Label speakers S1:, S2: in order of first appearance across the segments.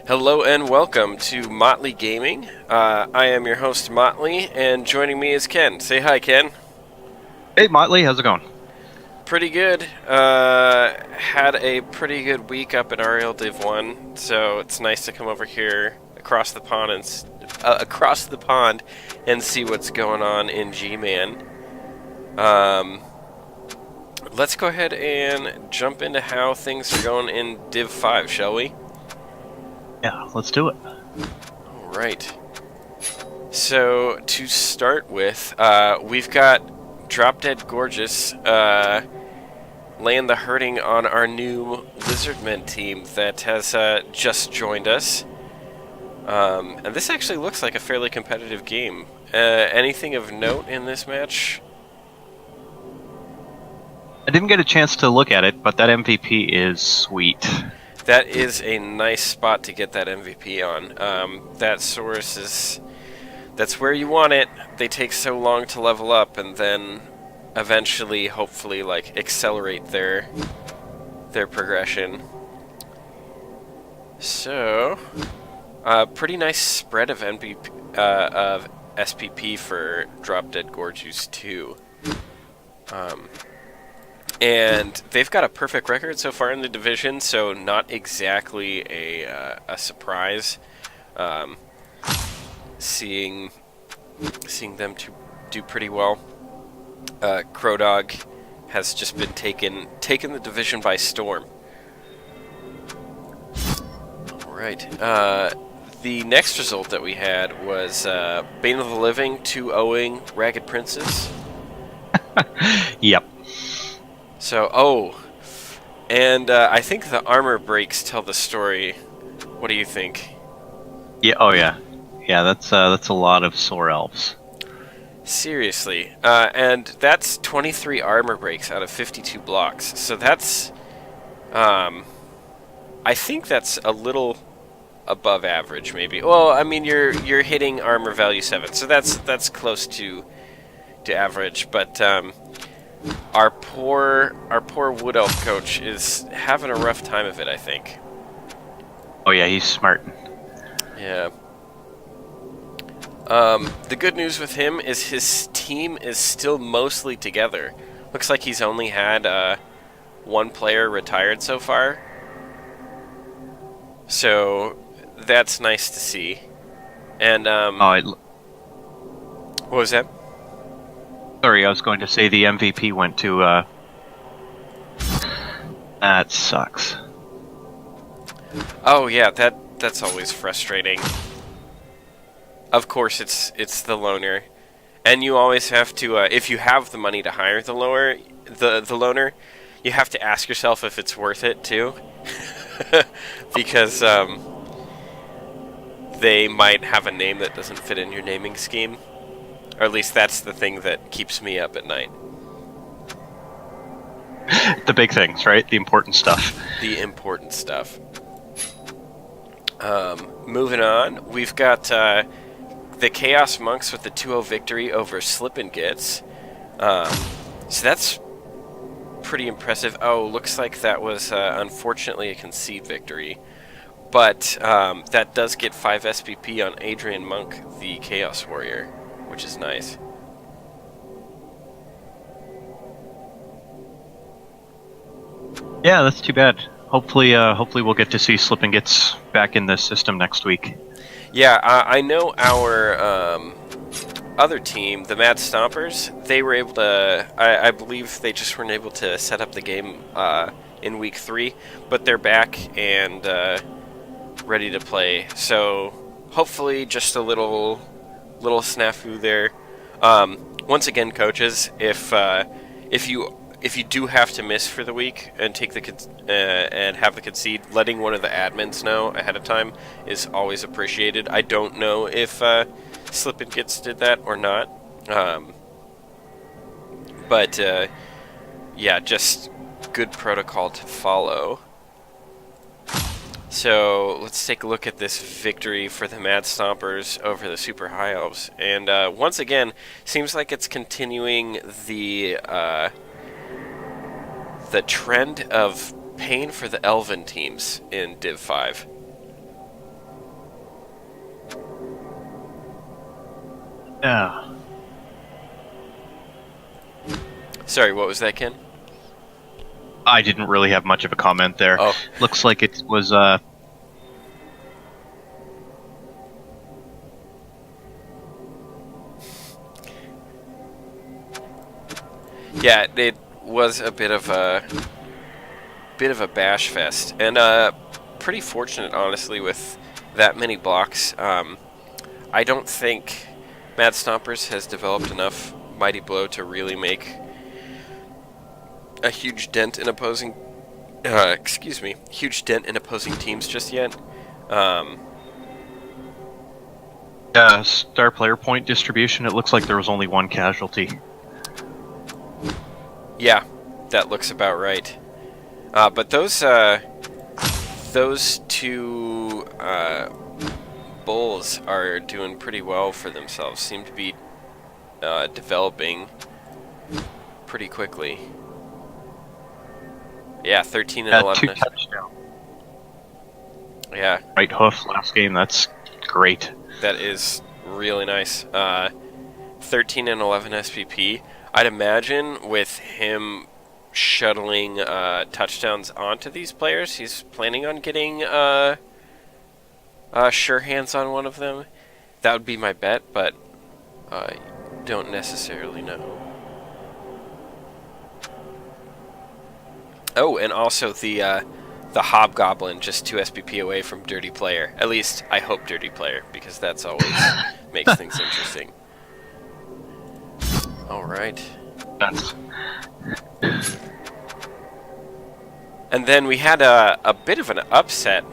S1: Hello and welcome to Motley Gaming. I am your host Motley, and joining me is Ken. Say hi, Ken.
S2: Hey Motley, how's it going?
S1: Pretty good. Had a pretty good week up in RL Div 1, so it's nice to come over here across the pond and see what's going on in Gman. Let's go ahead and jump into how things are going in Div 5, shall we?
S2: Yeah, let's do it.
S1: Alright. So, to start with, we've got Drop Dead Gorgeous laying the hurting on our new Lizardmen team that has just joined us. And this actually looks like a fairly competitive game. Anything of note in this match?
S2: I didn't get a chance to look at it, but that MVP is sweet.
S1: That is a nice spot to get that MVP on. That source is... That's where you want it. They take so long to level up, and then eventually, hopefully, like, accelerate their progression. So, pretty nice spread of of SPP for Drop Dead Gorgeous 2. And they've got a perfect record so far in the division, so not exactly a surprise. Seeing them to do pretty well. Crowdog has just been taken the division by storm. All right. The next result that we had was Bane of the Living 2-0ing Ragged Princess.
S2: Yep.
S1: So, and I think the armor breaks tell the story. What do you think?
S2: Yeah. Oh yeah. Yeah. That's a lot of sore elves.
S1: Seriously, and that's 23 armor breaks out of 52 blocks. So that's, I think that's a little above average, maybe. Well, I mean, you're hitting armor value 7, so that's close to average. But our poor Wood Elf coach is having a rough time of it, I think.
S2: Oh yeah, he's smart.
S1: Yeah. The good news with him is his team is still mostly together. Looks like he's only had one player retired so far. So that's nice to see. And what was that?
S2: Sorry, I was going to say the MVP went to. That sucks.
S1: Oh yeah, that's always frustrating. Of course, it's the loner, and you always have to, if you have the money to hire the loner, you have to ask yourself if it's worth it too, because they might have a name that doesn't fit in your naming scheme, or at least that's the thing that keeps me up at night.
S2: The big things, right? The important stuff.
S1: The important stuff. Moving on, we've got the Chaos Monks with the 2-0 victory over Slip and Gets. So that's pretty impressive. Oh, looks like that was unfortunately a concede victory. But that does get 5 SPP on Adrian Monk, the Chaos Warrior, which is nice.
S2: Yeah, that's too bad. Hopefully we'll get to see Slip and Gets back in the system next week.
S1: Yeah, I know our other team, the Mad Stompers, they were able to... I believe they just weren't able to set up the game in Week 3, but they're back and ready to play. So hopefully just a little snafu there. Once again, coaches, if you do have to miss for the week and take and have the concede, letting one of the admins know ahead of time is always appreciated. I don't know if Slip and Gets did that or not, but yeah, just good protocol to follow. So let's take a look at this victory for the Mad Stompers over the Super High Elves, and once again, seems like it's continuing the trend of pain for the Elven teams in Div 5.
S2: Yeah.
S1: Sorry, what was that, Ken?
S2: I didn't really have much of a comment there.
S1: Oh,
S2: Looks like it was
S1: yeah, it was a bit of a bash fest, and pretty fortunate, honestly, with that many blocks. I don't think Mad Stompers has developed enough Mighty Blow to really make a huge dent in opposing. Huge dent in opposing teams just yet.
S2: star player point distribution. It looks like there was only one casualty.
S1: Yeah, that looks about right. But those two bulls are doing pretty well for themselves. Seem to be developing pretty quickly. Yeah, 13 and 11.
S2: 2 touchdowns.
S1: Yeah,
S2: Right hoof last game. That's great.
S1: that is really nice. 13 and 11 SPP. I'd imagine with him shuttling touchdowns onto these players, he's planning on getting sure hands on one of them. That would be my bet, but I don't necessarily know. Oh, and also the Hobgoblin, just 2 SPP away from Dirty Player. At least, I hope Dirty Player, because that's always makes things interesting. Alright.
S2: That's
S1: And then we had a bit of an upset,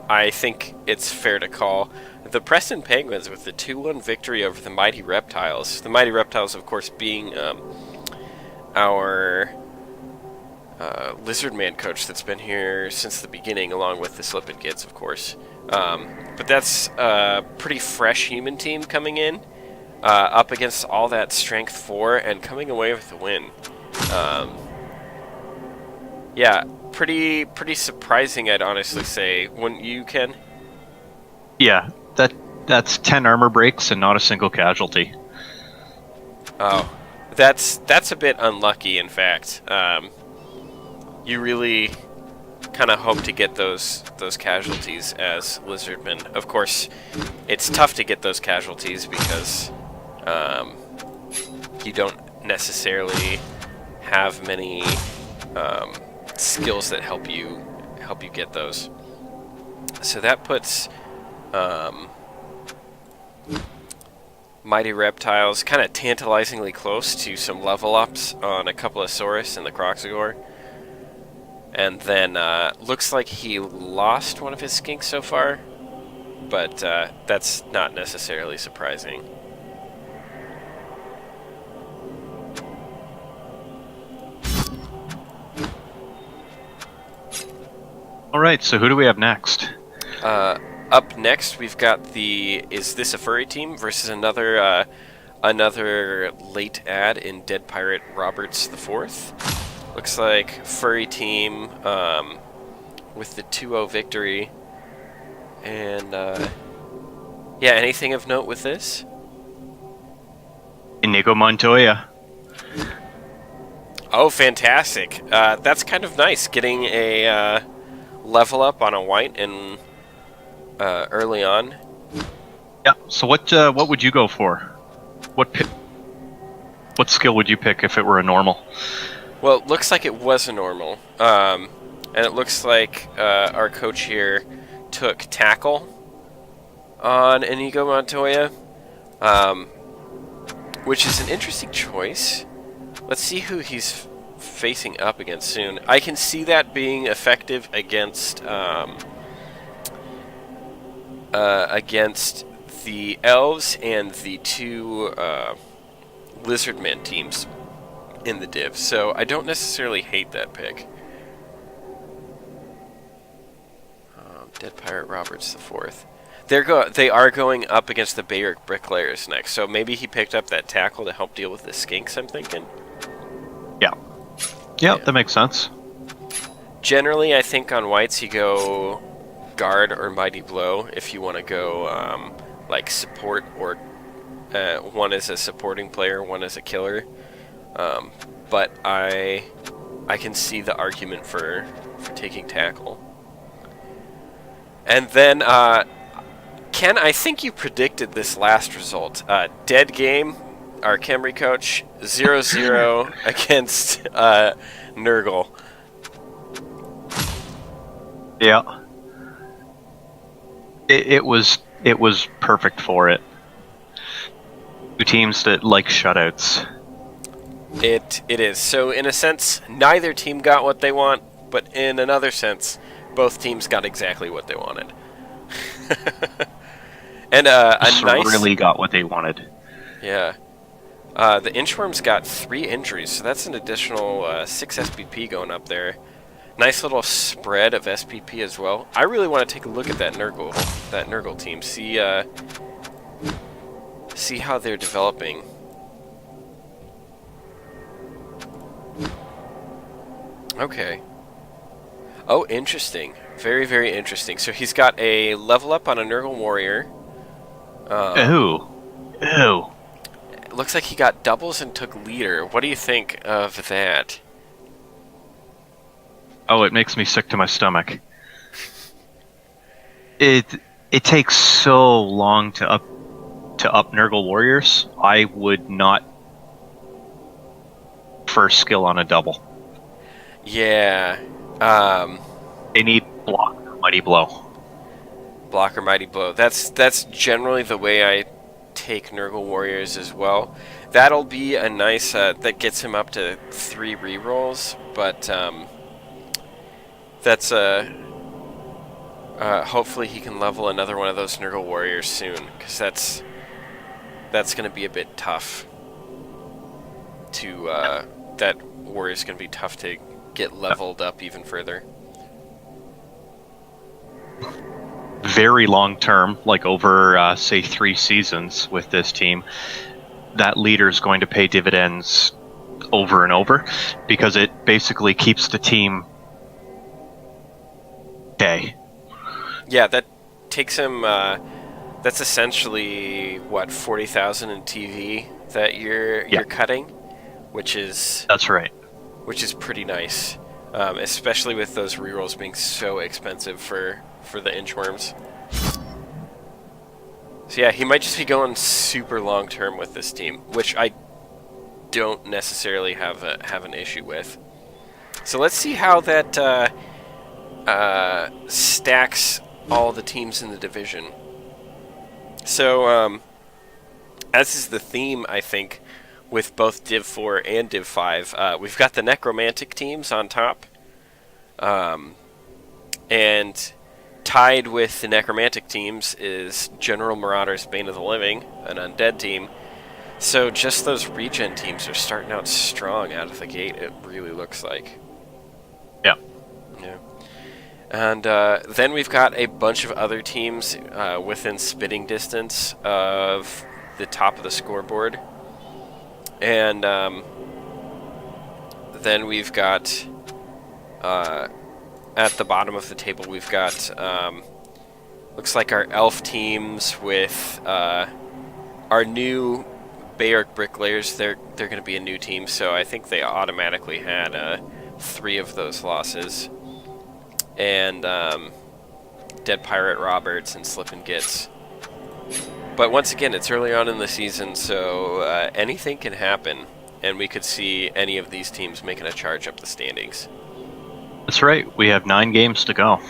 S1: I think it's fair to call. The Preston Penguins with the 2-1 victory over the Mighty Reptiles. The Mighty Reptiles, of course, being our Lizard Man coach that's been here since the beginning, along with the Slip and Gits, of course. But that's a pretty fresh human team coming in, up against all that Strength 4 and coming away with the win. Yeah, pretty surprising, I'd honestly say. Wouldn't you, Ken?
S2: yeah. That's 10 armor breaks and not a single casualty.
S1: Oh, that's a bit unlucky, in fact. You really kind of hope to get those casualties as Lizardmen. Of course, it's tough to get those casualties because you don't necessarily have many skills that help you get those. So that puts Mighty Reptiles kind of tantalizingly close to some level ups on a couple of Saurus and the Croxagore. And then looks like he lost one of his skinks so far, but that's not necessarily surprising.
S2: All right, so who do we have next?
S1: Up next, we've got the Is This a Furry Team versus another late ad in Dead Pirate Roberts IV. Looks like Furry Team with the 2-0 victory. And yeah, anything of note with this?
S2: Inigo Montoya.
S1: Oh, fantastic! That's kind of nice, getting a level up on a white and early on.
S2: Yeah. So what would you go for? What skill would you pick if it were a normal?
S1: Well, it looks like it was a normal, and it looks like our coach here took tackle on Inigo Montoya, which is an interesting choice. Let's see who he's facing up against soon. I can see that being effective against the elves and the 2 Lizardmen teams in the div, so I don't necessarily hate that pick. Dead Pirate Roberts IV. They are going up against the Bayrick Bricklayers next, so maybe he picked up that tackle to help deal with the skinks, I'm thinking.
S2: Yeah, that makes sense.
S1: Generally, I think on whites you go Guard or Mighty Blow if you want to go like support or One is a supporting player, one is a killer. But I can see the argument for taking tackle. And then, Ken, I think you predicted this last result. Dead game, our Camry coach, 0-0 against Nurgle.
S2: Yeah. It was perfect for it. Two teams that like shutouts.
S1: It is. So in a sense, neither team got what they want, but in another sense, both teams got exactly what they wanted. And a nice
S2: really got what they wanted.
S1: Yeah. The Inchworms got 3 injuries, so that's an additional 6 SPP going up there. Nice little spread of SPP as well. I really want to take a look at that Nurgle team. See how they're developing. Okay. Oh, interesting. Very, very interesting. So he's got a level up on a Nurgle warrior.
S2: Ew.
S1: It looks like he got doubles and took leader. What do you think of that?
S2: Oh, it makes me sick to my stomach. It takes so long to up Nurgle warriors. I would not first skill on a double.
S1: Yeah.
S2: They need block or mighty blow.
S1: Block or mighty blow. That's generally the way I take Nurgle warriors as well. That'll be a nice that gets him up to 3 rerolls, but that's hopefully he can level another one of those Nurgle warriors soon, because that's going to be a bit tough to that warrior's going to be tough to get leveled up even further.
S2: Very long term, like over say 3 seasons with this team, that leader is going to pay dividends over and over, because it basically keeps the team okay.
S1: Yeah, that takes him. That's essentially what 40,000 in TV that you're cutting, which is
S2: that's right.
S1: Which is pretty nice, especially with those rerolls being so expensive for the Inchworms. So yeah, he might just be going super long term with this team, which I don't necessarily have an issue with. So let's see how that stacks all the teams in the division. So as is the theme, I think, with both Div 4 and Div 5, we've got the Necromantic teams on top, and tied with the Necromantic teams is General Marauder's Bane of the Living, an undead team. So just those regen teams are starting out strong out of the gate, it really looks like.
S2: Yeah.
S1: Yeah. And then we've got a bunch of other teams within spitting distance of the top of the scoreboard. And then we've got, at the bottom of the table, we've got, looks like our elf teams with our new Bayark Bricklayers. They're going to be a new team, so I think they automatically had 3 of those losses. And Dead Pirate Roberts and Slip and Gits. But once again, it's early on in the season, so anything can happen, and we could see any of these teams making a charge up the standings.
S2: That's right. We have 9 games to go.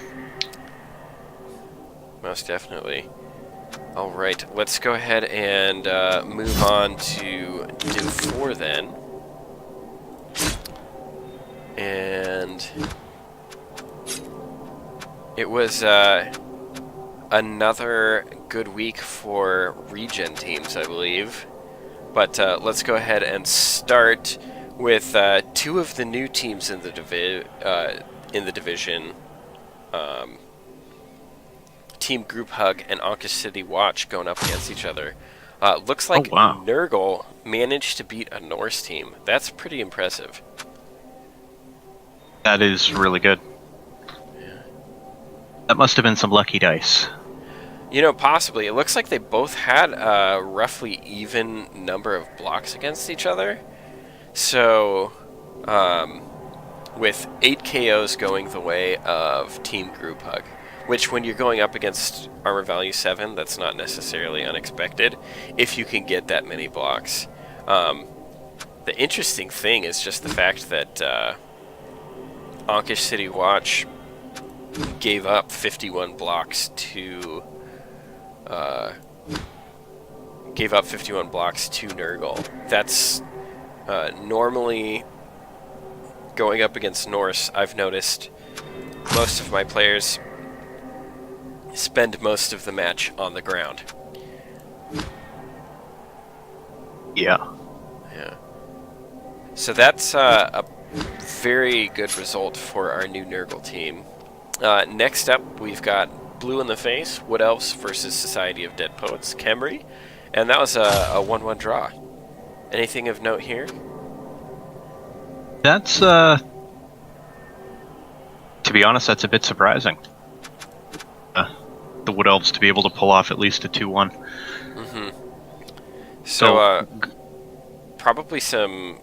S1: Most definitely. All right, let's go ahead and move on to Div 4 then. And it was another good week for regen teams, I believe. But let's go ahead and start with 2 of the new teams in the division. Team Group Hug and Anka City Watch going up against each other. Looks like Nurgle managed to beat a Norse team. That's pretty impressive.
S2: That is really good.
S1: Yeah.
S2: That must have been some lucky dice.
S1: You know, possibly. It looks like they both had a roughly even number of blocks against each other. So, with 8 KOs going the way of Team Group Hug, which when you're going up against armor value 7, that's not necessarily unexpected if you can get that many blocks. The interesting thing is just the fact that Onkish City Watch gave up 51 blocks to Nurgle. That's normally going up against Norse. I've noticed most of my players spend most of the match on the ground.
S2: Yeah.
S1: Yeah. So that's a very good result for our new Nurgle team. Next up, we've got Blue in the Face, Wood Elves versus Society of Dead Poets, Khemri, and that was a 1-1 draw. Anything of note here?
S2: That's, to be honest, that's a bit surprising. The Wood Elves to be able to pull off at least a 2-1.
S1: Mm-hmm. So, probably some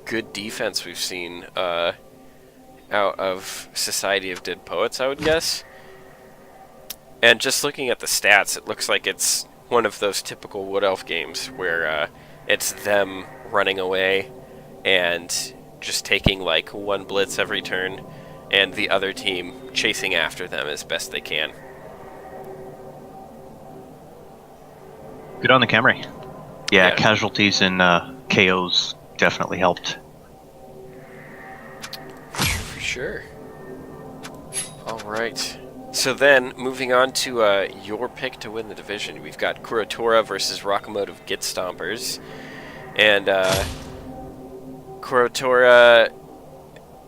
S1: good defense we've seen out of Society of Dead Poets, I would guess. And just looking at the stats, it looks like it's one of those typical Wood Elf games where it's them running away and just taking like one blitz every turn, and the other team chasing after them as best they can.
S2: Good on the Khemri. Yeah,
S1: Yeah.
S2: casualties and KOs definitely helped.
S1: For sure. Alright. So then, moving on to your pick to win the division, we've got Kurotora versus Rockamotive Git Stompers. And Kurotora,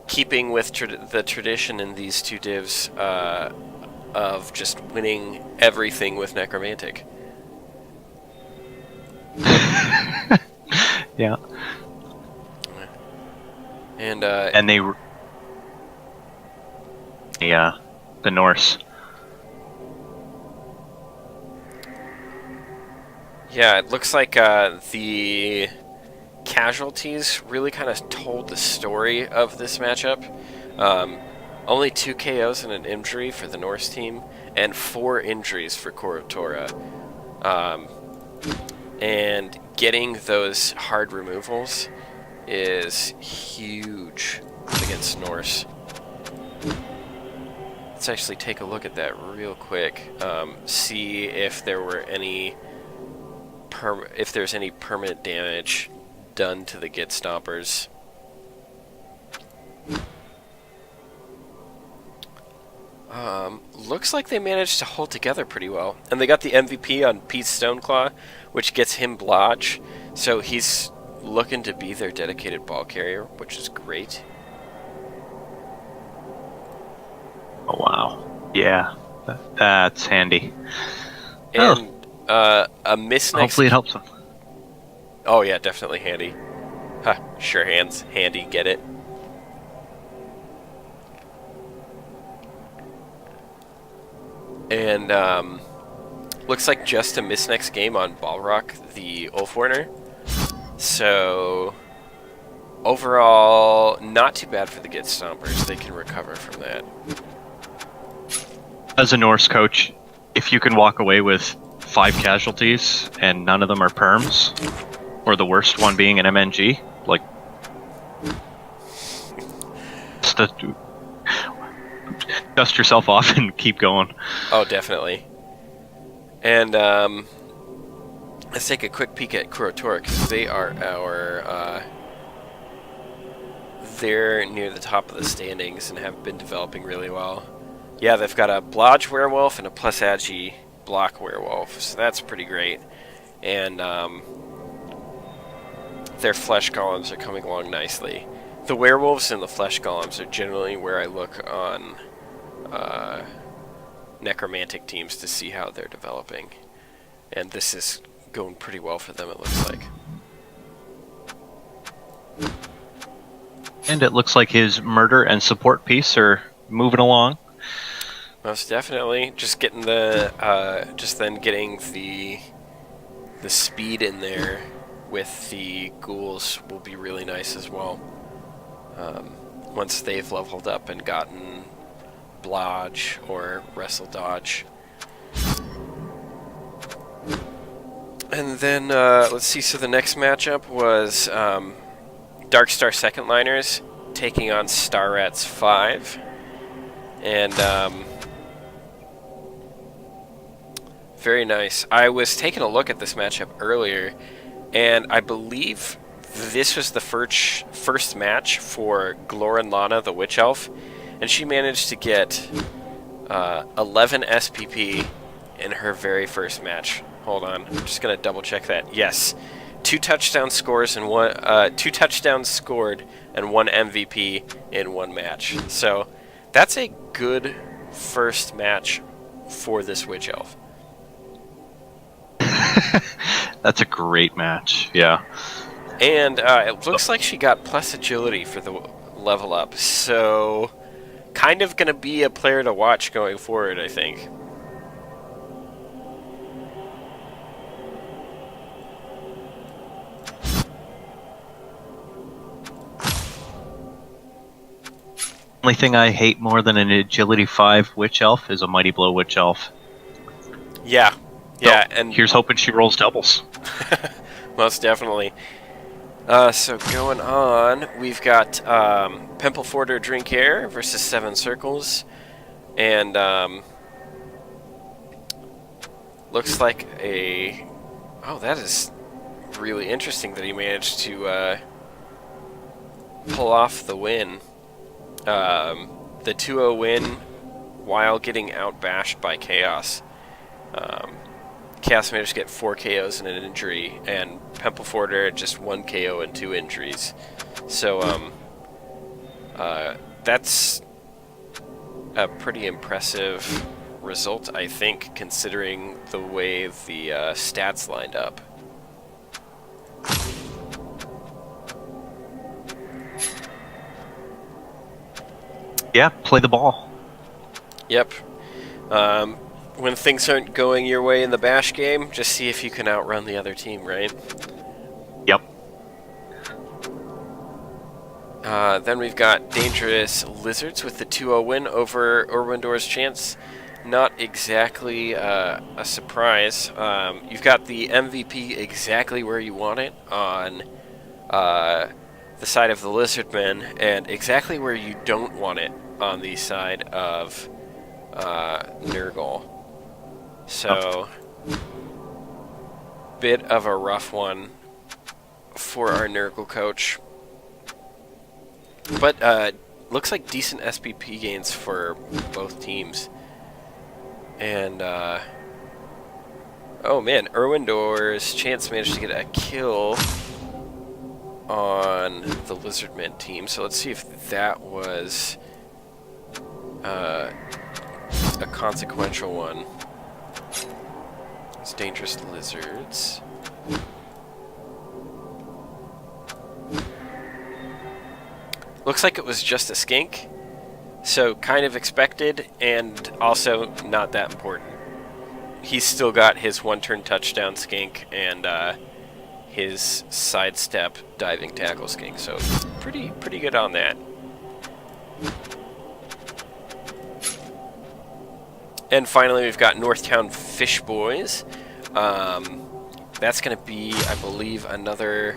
S1: keeping with the tradition in these two divs of just winning everything with Necromantic.
S2: Yeah.
S1: And
S2: they the Norse.
S1: yeah, it looks like the casualties really kind of told the story of this matchup. Only 2 KOs and an injury for the Norse team, and 4 injuries for Kurotora. And getting those hard removals is huge against Norse. Let's actually take a look at that real quick. See if there were any if there's any permanent damage done to the Git Stompers. Looks like they managed to hold together pretty well. And they got the MVP on Pete Stoneclaw, which gets him Blodge. So he's looking to be their dedicated ball carrier, which is great.
S2: Oh, wow. Yeah, that's handy.
S1: And a miss next...
S2: Hopefully it helps them.
S1: Oh yeah, definitely handy. Huh, sure hands. Handy, get it? And looks like just a miss next game on Balrock, the Ulfwarner. So overall, not too bad for the Git Stompers. They can recover from that.
S2: As a Norse coach, if you can walk away with 5 casualties and none of them are perms, or the worst one being an MNG, like, dust yourself off and keep going.
S1: Oh, definitely. And let's take a quick peek at Kurotora, because they are our they're near the top of the standings and have been developing really well. Yeah, they've got a Blodge Werewolf and a Plus Agi Block Werewolf, so that's pretty great. And their Flesh Golems are coming along nicely. The Werewolves and the Flesh Golems are generally where I look on Necromantic teams to see how they're developing. And this is going pretty well for them, it looks like. And
S2: it looks like his murder and support piece are moving along.
S1: Most definitely. Just getting getting the speed in there with the ghouls will be really nice as well. Once they've leveled up and gotten Blodge or Wrestle Dodge. And then, let's see, so the next matchup was Darkstar Second Liners taking on Star Rats 5. And, very nice. I was taking a look at this matchup earlier, and I believe this was the first match for Glorin Lana, the Witch Elf, and she managed to get 11 SPP in her very first match. Hold on, I'm just gonna double check that. Yes, 2 touchdown scores and 2 touchdowns scored and 1 MVP in 1 match. So that's a good first match for this Witch Elf.
S2: That's a great match, yeah.
S1: And it looks like she got plus agility for the level up, so kind of going to be a player to watch going forward, I think.
S2: Only thing I hate more than an Agility 5 Witch Elf is a Mighty Blow Witch Elf.
S1: Yeah, yeah,
S2: So,
S1: and
S2: here's hoping she rolls doubles.
S1: most definitely. So going on, we've got Pimpleforder Drink Air versus 7 Circles, and looks like that is really interesting that he managed to pull off the win. The 2-0 win while getting outbashed by Chaos. Chaos managed to get 4 KOs and an injury, and Pimpleforder just 1 KO and 2 injuries. So, that's a pretty impressive result, I think, considering the way the stats lined up.
S2: Yeah, play the ball.
S1: Yep. When things aren't going your way in the bash game, just see if you can outrun the other team, right?
S2: Yep.
S1: Then we've got Dangerous Lizards with the 2-0 win over Orwindor's Chance. Not exactly a surprise. You've got the MVP exactly where you want it on the side of the Lizardmen, and exactly where you don't want it on the side of Nurgle. So, bit of a rough one for our Nurgle coach. But looks like decent SPP gains for both teams. And, oh man, Erwindor's Chance managed to get a kill on the Lizardmen team. So let's see if that was a consequential one. It's Dangerous Lizards. Looks like it was just a skink, so kind of expected, and also not that important. He's still got his 1-turn touchdown skink and his sidestep diving tackle skink, so pretty good on that. And finally, we've got Northtown Fish Boys. That's going to be, I believe, another...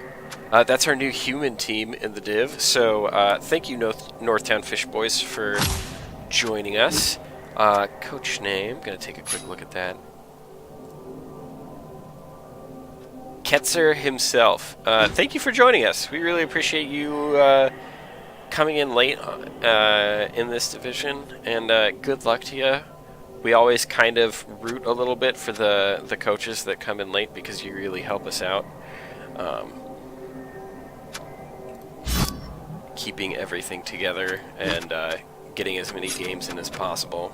S1: that's our new human team in the div. So thank you, Northtown Fish Boys, for joining us. Coach name, going to take a quick look at that. Ketzer himself. Thank you for joining us. We really appreciate you coming in late in this division, and good luck to you. We always kind of root a little bit for the coaches that come in late because you really help us out. Keeping everything together and getting as many games in as possible.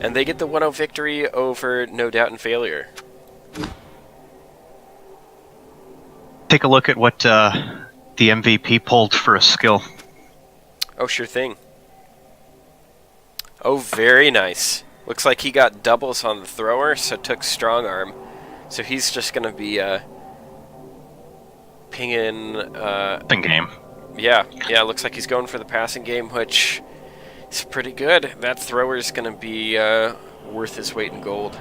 S1: And they get the 1-0 victory over No Doubt and Failure.
S2: Take a look at what the MVP pulled for a skill.
S1: Oh, sure thing. Oh, very nice. Looks like he got doubles on the thrower, so took strong arm. So he's just going to be pinging...
S2: Game.
S1: Yeah, looks like he's going for the passing game, which is pretty good. That thrower's going to be worth his weight in gold.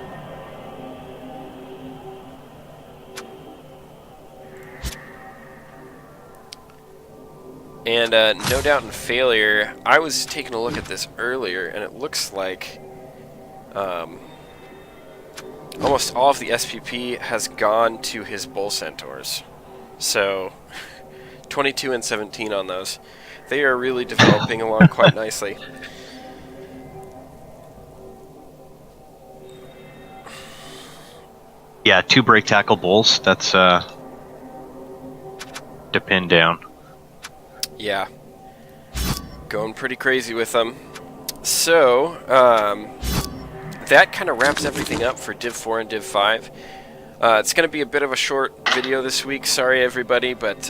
S1: And no doubt in failure, I was taking a look at this earlier, and it looks like almost all of the SPP has gone to his Bull Centaurs. So, 22 and 17 on those. They are really developing along quite nicely.
S2: Yeah, 2 break tackle bulls. That's to pin down.
S1: Yeah. Going pretty crazy with them. So, that kind of wraps everything up for Div 4 and Div 5. It's going to be a bit of a short video this week. Sorry, everybody, but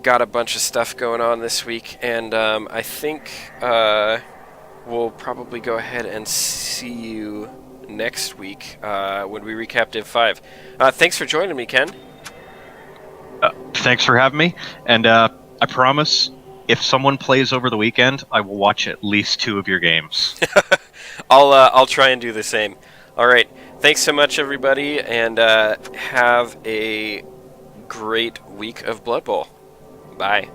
S1: got a bunch of stuff going on this week, and I think we'll probably go ahead and see you next week when we recap Div 5. Thanks for joining me, Ken.
S2: Thanks for having me, and I promise, if someone plays over the weekend, I will watch at least 2 of your games.
S1: I'll try and do the same. All right. Thanks so much, everybody, and have a great week of Blood Bowl. Bye.